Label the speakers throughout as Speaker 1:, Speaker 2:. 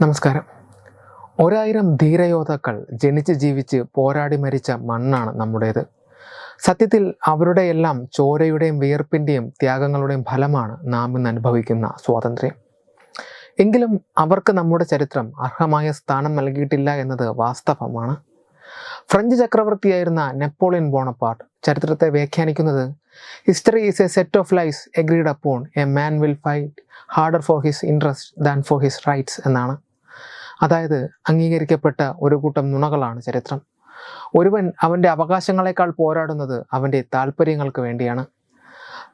Speaker 1: നമസ്കാരം. 1000 ധീരയോദ്ധാക്കൾ ജനിച്ച് ജീവിച്ച് പോരാടി മരിച്ച മണ്ണാണ് നമ്മുടേത്. സത്യത്തിൽ അവരുടെയെല്ലാം ചോരയുടെയും വിയർപ്പിൻ്റെയും ത്യാഗങ്ങളുടെയും ഫലമാണ് നാം ഇന്ന് അനുഭവിക്കുന്ന സ്വാതന്ത്ര്യം. എങ്കിലും അവർക്ക് നമ്മുടെ ചരിത്രം അർഹമായ സ്ഥാനം നൽകിയിട്ടില്ല എന്നത് വാസ്തവമാണ്. ഫ്രഞ്ച് ചക്രവർത്തിയായിരുന്ന നെപ്പോളിയൻ ബോണപ്പാർട്ട് ചരിത്രത്തെ വ്യാഖ്യാനിക്കുന്നത് history is a set of lies agreed upon a man will fight harder for his interest than for his rights എന്നാണ്. അതായത് അംഗീകരിക്കപ്പെട്ട ഒരു കൂട്ടം നുണകളാണ് ചരിത്രം. ഒരുവൻ അവൻ്റെ അവകാശങ്ങളെക്കാൾ പോരാടുന്നത് അവൻ്റെ താല്പര്യങ്ങൾക്ക് വേണ്ടിയാണ്.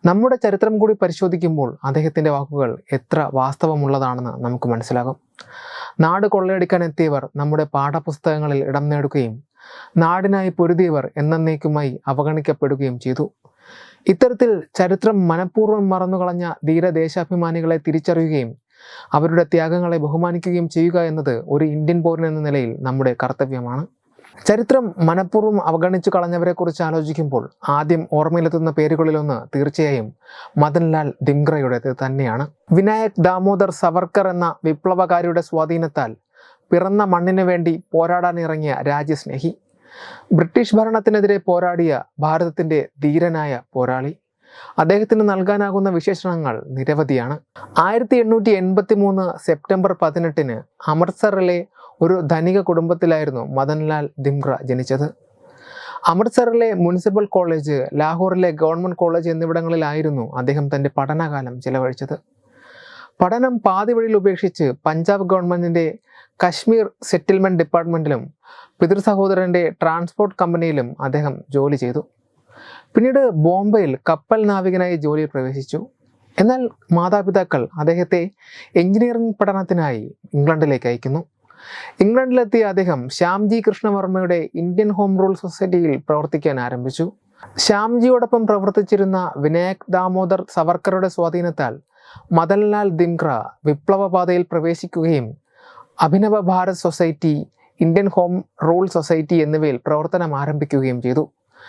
Speaker 1: നമ്മുടെ ചരിത്രം കൂടി പരിശോധിക്കുമ്പോൾ അദ്ദേഹത്തിൻ്റെ വാക്കുകൾ എത്ര വാസ്തവമുള്ളതാണെന്ന് നമുക്ക് മനസ്സിലാകും. നാട് കൊള്ളയടിക്കാൻ എത്തിയവർ നമ്മുടെ പാഠപുസ്തകങ്ങളിൽ ഇടം നേടുകയും നാടിനായി പൊരുതിയവർ എന്നേക്കുമായി അവഗണിക്കപ്പെടുകയും ചെയ്തു. ഇത്തരത്തിൽ ചരിത്രം മനഃപൂർവ്വം മറന്നുകളഞ്ഞ ധീരദേശാഭിമാനികളെ തിരിച്ചറിയുകയും അവരുടെ ത്യാഗങ്ങളെ ബഹുമാനിക്കുകയും ചെയ്യുക എന്നത് ഒരു ഇന്ത്യൻ പൗരൻ എന്ന നിലയിൽ നമ്മുടെ കർത്തവ്യമാണ്. ചരിത്രം മനഃപൂർവ്വം അവഗണിച്ചു കളഞ്ഞവരെക്കുറിച്ച് ആലോചിക്കുമ്പോൾ ആദ്യം ഓർമ്മയിലെത്തുന്ന പേരുകളിലൊന്ന് തീർച്ചയായും മദൻലാൽ ധിംഗ്രയുടേത് തന്നെയാണ്. വിനായക് ദാമോദർ സവർക്കർ എന്ന വിപ്ലവകാരിയുടെ സ്വാധീനത്താൽ പിറന്ന മണ്ണിനു വേണ്ടി പോരാടാനിറങ്ങിയ രാജ്യസ്നേഹി, ബ്രിട്ടീഷ് ഭരണത്തിനെതിരെ പോരാടിയ ഭാരതത്തിൻ്റെ ധീരനായ പോരാളി. അദ്ദേഹത്തിന് നൽകാനാകുന്ന വിശേഷണങ്ങൾ നിരവധിയാണ്. 1883 സെപ്റ്റംബർ 18 അമൃത്സറിലെ ഒരു ധനിക കുടുംബത്തിലായിരുന്നു മദൻലാൽ ധിംഗ്ര ജനിച്ചത്. അമൃത്സറിലെ മുനിസിപ്പൽ കോളേജ്, ലാഹോറിലെ ഗവൺമെൻറ് കോളേജ് എന്നിവിടങ്ങളിലായിരുന്നു അദ്ദേഹം തൻ്റെ പഠനകാലം ചിലവഴിച്ചത്. പഠനം പാതി വഴിയിൽ ഉപേക്ഷിച്ച് പഞ്ചാബ് ഗവൺമെൻറ്റിൻ്റെ കശ്മീർ സെറ്റിൽമെൻറ്റ് ഡിപ്പാർട്ട്മെൻറ്റിലും പിതൃസഹോദരൻ്റെ ട്രാൻസ്പോർട്ട് കമ്പനിയിലും അദ്ദേഹം ജോലി ചെയ്തു. പിന്നീട് ബോംബെയിൽ കപ്പൽ നാവികനായി ജോലിയിൽ പ്രവേശിച്ചു. എന്നാൽ മാതാപിതാക്കൾ അദ്ദേഹത്തെ എഞ്ചിനീയറിംഗ് പഠനത്തിനായി ഇംഗ്ലണ്ടിലേക്ക് അയക്കുന്നു. ഇംഗ്ലണ്ടിലെത്തിയ അദ്ദേഹം ശ്യാംജി കൃഷ്ണവർമ്മയുടെ ഇന്ത്യൻ ഹോം റൂൾ സൊസൈറ്റിയിൽ പ്രവർത്തിക്കാൻ ആരംഭിച്ചു. ശ്യാംജിയോടൊപ്പം പ്രവർത്തിച്ചിരുന്ന വിനായക് ദാമോദർ സവർക്കറുടെ സ്വാധീനത്താൽ മദൻലാൽ ധിംഗ്ര വിപ്ലവപാതയിൽ പ്രവേശിക്കുകയും Abhinav Bharat society, Indian home rule society എന്നിവയിൽ പ്രവർത്തനം ആരംഭിക്കുകയും ചെയ്തു.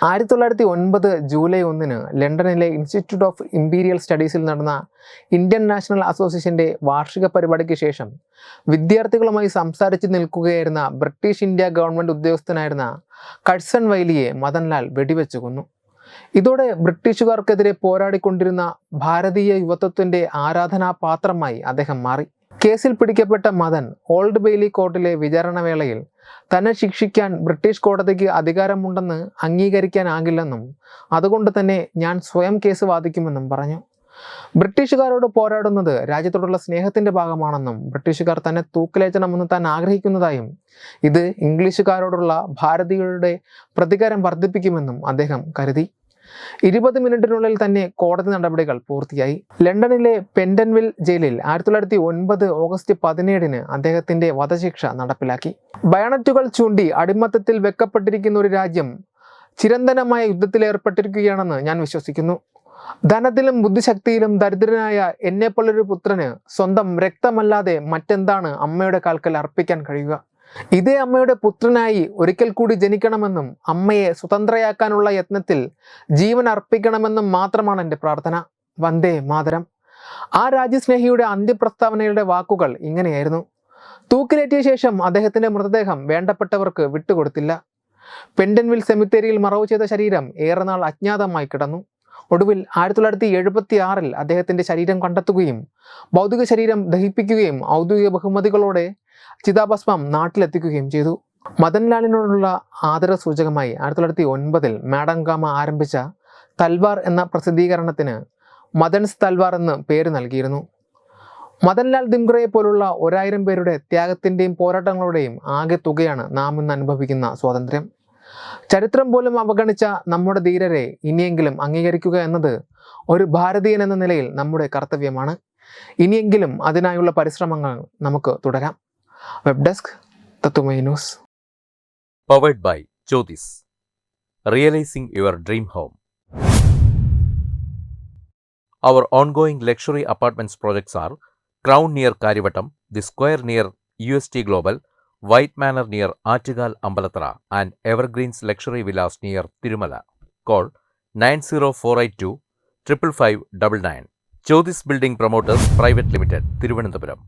Speaker 1: 1909 ജൂലൈ 1 ലണ്ടനിലെ ഇൻസ്റ്റിറ്റ്യൂട്ട് ഓഫ് ഇമ്പീരിയൽ സ്റ്റഡീസിൽ നടന്ന ഇന്ത്യൻ നാഷണൽ അസോസിയേഷൻ്റെ വാർഷിക പരിപാടിക്ക് ശേഷം വിദ്യാർത്ഥികളുമായി സംസാരിച്ച് നിൽക്കുകയായിരുന്ന ബ്രിട്ടീഷ് ഇന്ത്യ ഗവൺമെൻറ് ഉദ്യോഗസ്ഥനായിരുന്ന കഴ്സൺ വൈലിയെ മദൻലാൽ വെടിവെച്ചു കൊന്നു. ഇതോടെ ബ്രിട്ടീഷുകാർക്കെതിരെ പോരാടിക്കൊണ്ടിരുന്ന ഭാരതീയ യുവത്വത്തിൻ്റെ ആരാധനാപാത്രമായി അദ്ദേഹം മാറി. കേസിൽ പിടിക്കപ്പെട്ട മദൻ ഓൾഡ് ബെയിലി കോർട്ടിലെ വിചാരണവേളയിൽ തന്നെ ശിക്ഷിക്കാൻ ബ്രിട്ടീഷ് കോടതിക്ക് അധികാരമുണ്ടെന്ന് അംഗീകരിക്കാനാകില്ലെന്നും അതുകൊണ്ട് തന്നെ ഞാൻ സ്വയം കേസ് വാദിക്കുമെന്നും പറഞ്ഞു. ബ്രിട്ടീഷുകാരോട് പോരാടുന്നത് രാജ്യത്തോടുള്ള സ്നേഹത്തിൻ്റെ ഭാഗമാണെന്നും ബ്രിട്ടീഷുകാർ തന്നെ തൂക്കിലേറ്റണമെന്ന് താൻ ആഗ്രഹിക്കുന്നതായും ഇത് ഇംഗ്ലീഷുകാരോടുള്ള ഭാരതീയരുടെ പ്രതികാരം വർദ്ധിപ്പിക്കുമെന്നും അദ്ദേഹം കരുതി. 20 മിനിറ്റിനുള്ളിൽ തന്നെ കോടതി നടപടികൾ പൂർത്തിയായി. ലണ്ടനിലെ പെൻഡൻവിൽ ജയിലിൽ 1909 ഓഗസ്റ്റ് 17 അദ്ദേഹത്തിൻ്റെ വധശിക്ഷ നടപ്പിലാക്കി. ബയണറ്റുകൾ ചൂണ്ടി അടിമത്തത്തിൽ വെക്കപ്പെട്ടിരിക്കുന്ന ഒരു രാജ്യം ചിരന്തനമായ യുദ്ധത്തിലേർപ്പെട്ടിരിക്കുകയാണെന്ന് ഞാൻ വിശ്വസിക്കുന്നു. ധനത്തിലും ബുദ്ധിശക്തിയിലും ദരിദ്രനായ എന്നെപ്പോലൊരു പുത്രന് സ്വന്തം രക്തമല്ലാതെ മറ്റെന്താണ് അമ്മയുടെ കാൽക്കൽ അർപ്പിക്കാൻ കഴിയുക? ഇതേ അമ്മയുടെ പുത്രനായി ഒരിക്കൽ കൂടി ജനിക്കണമെന്നും അമ്മയെ സ്വതന്ത്രയാക്കാനുള്ള യത്നത്തിൽ ജീവൻ അർപ്പിക്കണമെന്നും മാത്രമാണ് എൻ്റെ പ്രാർത്ഥന. വന്ദേ മാതരം. ആ രാജ്യസ്നേഹിയുടെ അന്ത്യപ്രസ്താവനയുടെ വാക്കുകൾ ഇങ്ങനെയായിരുന്നു. തൂക്കിലേറ്റിയ ശേഷം അദ്ദേഹത്തിൻ്റെ മൃതദേഹം വേണ്ടപ്പെട്ടവർക്ക് വിട്ടുകൊടുത്തില്ല. പെൻഡൻവിൽ സെമിത്തേരിയിൽ മറവ് ചെയ്ത ശരീരം ഏറെ നാൾ അജ്ഞാതമായി കിടന്നു. ഒടുവിൽ 1976 അദ്ദേഹത്തിൻ്റെ ശരീരം കണ്ടെത്തുകയും ഭൗതിക ശരീരം ദഹിപ്പിക്കുകയും ഔദ്യോഗിക ബഹുമതികളോടെ ചിതാഭസ്മം നാട്ടിലെത്തിക്കുകയും ചെയ്തു. മദൻലാലിനോടുള്ള ആദരസൂചകമായി 1909 മാഡം ഗാമ ആരംഭിച്ച തൽവാർ എന്ന പ്രസിദ്ധീകരണത്തിന് മദൻസ് തൽവാർ എന്ന് പേര് നൽകിയിരുന്നു. മദൻലാൽ ധിംഗ്രയെ പോലുള്ള 1000 പേരുടെ ത്യാഗത്തിൻ്റെയും പോരാട്ടങ്ങളുടെയും ആകെ തുകയാണ് നാം ഇന്ന് അനുഭവിക്കുന്ന സ്വാതന്ത്ര്യം. ചരിത്രം പോലും അവഗണിച്ച നമ്മുടെ ധീരരെ ഇനിയെങ്കിലും അംഗീകരിക്കുക എന്നത് ഒരു ഭാരതീയൻ എന്ന നിലയിൽ നമ്മുടെ കർത്തവ്യമാണ്. ഇനിയെങ്കിലും അതിനായുള്ള പരിശ്രമങ്ങൾ നമുക്ക് തുടരാം. വെബ് ഡെസ്ക് തത്തുമൈ news.
Speaker 2: Powered by Jyotis. Realizing your dream home. Our ongoing luxury apartments projects are Crown near Karivattam, The Square near UST Global, White Manor near Aattugal Ambalathara, and Evergreens Luxury Villas near Tirumala. Call 90482 55599. Jyotis Building Promoters Private Limited, Thiruvananthapuram.